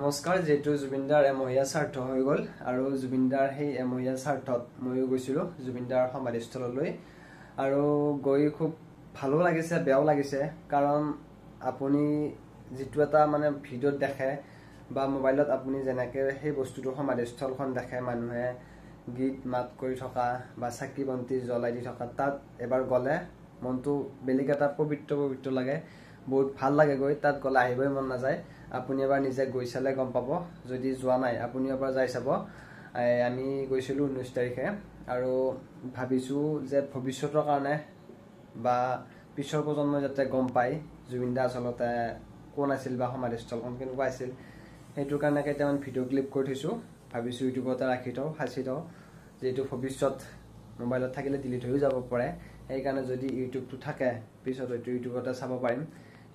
নমস্কাৰ যেটো জুবিনদাৰ এমহীয়া স্বাৰ্থ হৈ গল আৰু জুবিনদাৰ সেই এমহীয়া স্বাৰ্থত ময়ো গৈছিলো জুবিনদাৰ সমাধিস্থললৈ আৰু গৈ খুব ভালো লাগিছে বেয়াও লাগিছে কাৰণ আপুনি যেটো এটা মানে ভিডিঅ'ত দেখে বা মোবাইলত আপুনি যেনেকে সেই বস্তুটো সমাধিস্থলখন দেখে মানুহে গীত মাত কৰি থকা বা চাকি বন্তি জ্বলাই দি থকা তাত এবাৰ গলে মনটো বেলেগ এটা পবিত্ৰ লাগে বহুত ভাল লাগে গৈ তাত গলে আহিবই মন নাযায় আপুনি এবাৰ নিজে গৈ চালে গম পাব যদি যোৱা নাই আপুনি এবাৰ যাই চাব আমি গৈছিলো 19 তাৰিখে আৰু ভাবিছো যে ভৱিষ্যতৰ কাৰণে বা পিছৰ প্ৰজন্মই যাতে গম পায় জুবিনদা আচলতে কোন আছিল বা সমাধিস্থলখন কেনেকুৱা আছিল হেতু কাৰণে কেইটামান ভিডিঅ' ক্লিপ কৰি থৈছো ভাবিছো ইউটিউবতে ৰাখি থওঁ সাঁচি থওঁ যেটো ভৱিষ্যত মোবাইলত থাকিলে ডিলিট হৈ যাব পাৰে এই কাৰণে যদি ইউটিউবটো থাকে পিছত হয়তো ইউটিউবতে চাব পাৰিম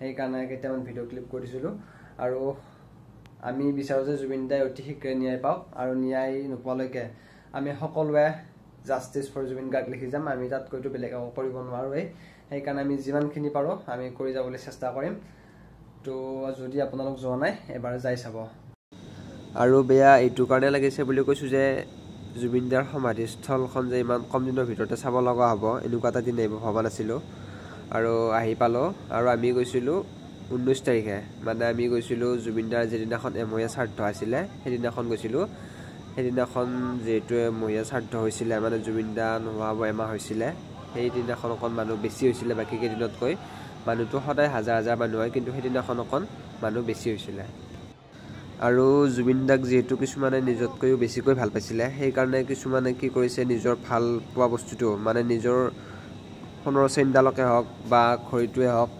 এই কাৰণে কেইটামান ভিডিঅ' ক্লিপ কৰিছিলো আৰু আমি বিচাৰো যে জুবিনদাই অতি শীঘ্ৰে ন্যায় পাওক আৰু ন্যায় নোপোৱালৈকে আমি সকলোৱে জাস্টিস ফৰ জুবিন গাৰ্গ লিখি যাম আমি তাত কৈতো বেলেগ একো কৰিব নোৱাৰো এই কাৰণে আমি যিমানখিনি পাৰো আমি কৰি যাবলৈ চেষ্টা কৰিম তো যদি আপোনালোক যোৱা নাই এবাৰ যাই চাব আৰু বেয়া এইটো কাৰণে লাগিছে বুলি কৈছো যে জুবিনদাৰ সমাধিস্থলখন যে ইমান কম দিনৰ ভিতৰতে চাব লগা হ'ব এনেকুৱা এটা দিন আহিব ভবা নাছিলো আৰু আহি পালো আৰু আমি গৈছিলো 19 তাৰিখে মানে আমি গৈছিলো জুবিনদাৰ যেদিনাখন এমহীয়া স্বাৰ্থ আছিল সেইদিনাখন গৈছিলো সেইদিনাখন যেটো এমহীয়া স্বাৰ্থ হৈছিল মানে জুবিনদা নোহোৱা এমাহ হৈছিল সেইদিনাখন অকন মানুহ বেছি হৈছিল বাকি কেইদিনতকৈ মানুহটো সদায় হাজাৰ হাজাৰ মানুহ হয় কিন্তু সেইদিনাখন অকন মানুহ বেছি হৈছিল আৰু জুবিনদাক যেটো কিছুমানে নিজতকৈও বেছিকৈ ভাল পাইছিল সেই কাৰণে কিছুমানে কি কৰিছে নিজৰ ভাল পোৱা বস্তুটো মানে নিজৰ সোণৰ চেইনডালকে হওক বা ঘড়ীটোৱে হওক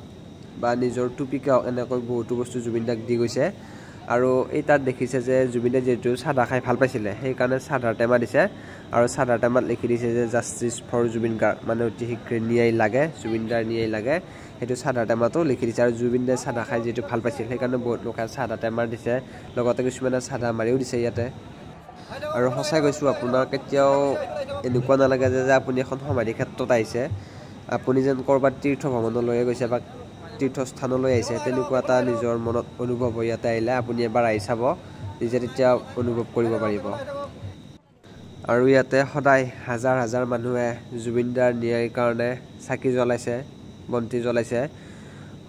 বা নিজৰ টুপিকে হওক এনেকৈ বহুতো বস্তু জুবিনদাক দি গৈছে আৰু এই তাত দেখিছে যে জুবিনে যেটো সাদা খাই ভাল পাইছিল সেই কাৰণে সাদাৰ টেমা দিছে আৰু সাদাৰ টেমাত লিখি দিছে যে জাস্টিস ফৰ জুবিন গাৰ্গ মানে অতি শীঘ্ৰে ন্যায় লাগে জুবিনদাৰ ন্যায় লাগে হেতু সাদাৰ টেমাটো লিখি দিছে আৰু জুবিনদাই সাদা খাই যেটো ভাল পাইছিল সেই কাৰণে বহুত লোকে সাদা টেমাৰ দিছে লগতে কিছুমানে সাদা মাৰিও দিছে ইয়াতে আৰু সঁচাই কৈছো আপোনাৰ কেতিয়াও এনেকুৱা নালাগে যে আপুনি এখন সমাধি ক্ষেত্ৰত আহিছে আপুনি যেন কৰবাত তীৰ্থ ভ্ৰমণলৈ গৈছে বা তীৰ্থস্থানলৈ আহিছে তেনেকুৱা এটা নিজৰ মনত অনুভৱ হৈ ইয়াতে আহিলে আপুনি এবাৰ আহি চাব নিজে তেতিয়া অনুভৱ কৰিব পাৰিব আৰু ইয়াতে সদায় হাজাৰ হাজাৰ মানুহে জুবিনদাৰ ন্যায়ৰ কাৰণে চাকি জ্বলাইছে বন্তি জ্বলাইছে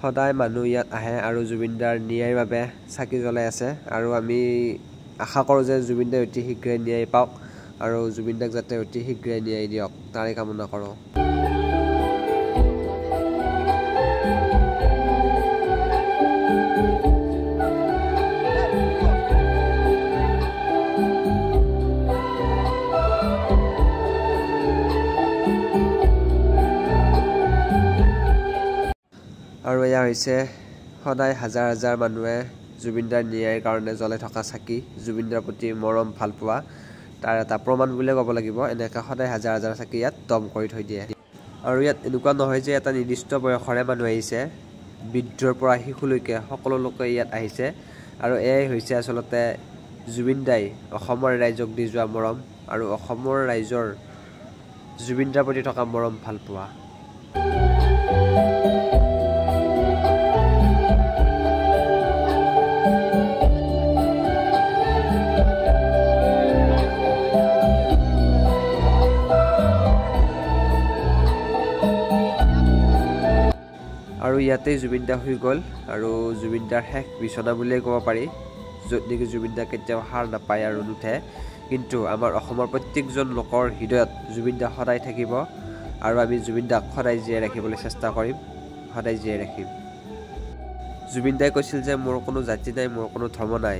সদায় মানুহ ইয়াত আহে আৰু জুবিনদাৰ ন্যায়ৰ বাবে চাকি জ্বলাই আছে আৰু আমি আশা কৰো যে জুবিনদাই অতি শীঘ্ৰে ন্যায় পাওক আৰু জুবিনদাক যাতে অতি শীঘ্ৰে ন্যায় দিয়ক তাৰে কামনা কৰো আৰু এয়া হৈছে সদায় হাজাৰ হাজাৰ মানুহে জুবিনদাৰ ন্যায়ৰ কাৰণে জ্বলাই থকা চাকি জুবিনদাৰ প্ৰতি মৰম ভাল পোৱা তাৰ এটা প্ৰমাণ বুলি ক'ব লাগিব এনেকা সদায় হাজাৰ হাজাৰ চাকি ইয়াত দম কৰি থৈ দিয়ে আৰু ইয়াত এনেকুৱা নহয় যে এটা নিৰ্দিষ্ট বয়সৰে মানুহ আহিছে বৃদ্ধৰ পৰা শিশুলৈকে সকলো লোকে ইয়াত আহিছে আৰু এই হৈছে আসলতে জুবিনদাই অসমৰ ৰাইজক দি যোৱা মৰম আৰু অসমৰ ৰাইজৰ জুবিনদাৰ প্ৰতি থকা মৰম ভাল পোৱা আৰু ইয়াতে জুবিনদা হৈ গল আৰু জুবিনদাৰ শেষ বিছনা বুলিয়ে ক'ব পাৰি য'ত নেকি জুবিনদা কেতিয়াও হাৰ নাপায় আৰু নুঠে কিন্তু আমাৰ অসমৰ প্ৰত্যেকজন লোকৰ হৃদয়ত জুবিনদা সদায় থাকিব আৰু আমি জুবিনদাক সদায় জীয়াই ৰাখিবলৈ চেষ্টা কৰিম সদায় জীয়াই ৰাখিম জুবিনদাই কৈছিল যে মোৰ কোনো জাতি নাই মোৰ কোনো ধৰ্ম নাই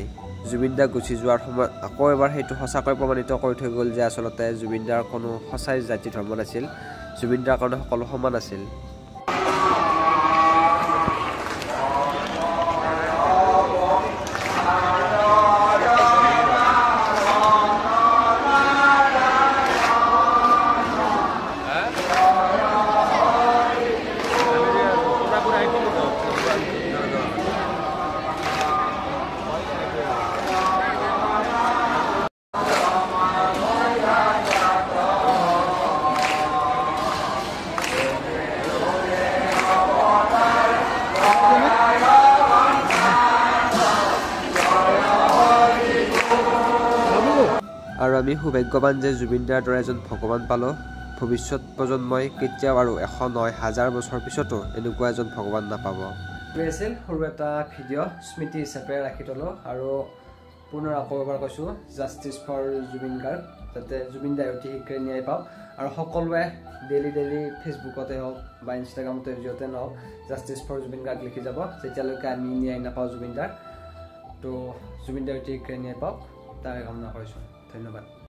জুবিনদা গুচি যোৱাৰ সময়ত আকৌ এবাৰ সেইটো সঁচাকৈ প্ৰমাণিত কৰি থৈ গ'ল যে আচলতে জুবিনদাৰ কোনো সঁচাই জাতি ধৰ্ম নাছিল জুবিনদাৰ কাৰণে সকলো সমান আছিল আৰু আমি সৌভাগ্যৱান যে জুবিনদাৰ দৰে এজন ভগৱান পালোঁ। ভৱিষ্যত প্ৰজন্মই কেতিয়াও আৰু 100 নহয় 1000 বছৰ পিছতো এনেকুৱা এজন ভগৱান নাপাব। আছিল সৰু এটা ভিডিঅ' স্মৃতি হিচাপে ৰাখি থলোঁ আৰু পুনৰ আকৌ এবাৰ কৈছোঁ জাষ্টিছ ফৰ জুবিন গাৰ্গ, যাতে জুবিন দাই অতি শীঘ্ৰে ন্যায় পাওক আৰু সকলোৱে ডেইলি ফেচবুকতে হওক বা ইনষ্টাগ্ৰামতে য'তে নহওক জাষ্টিছ ফৰ জুবিন গাৰ্গ লিখি যাব, যেতিয়ালৈকে আমি ন্যায় নাপাওঁ জুবিন দাৰ। তো জুবিন দাই অতি শীঘ্ৰে ন্যায় পাওক, তাকে কামনা কৰিছোঁ। ধন্যবাদ।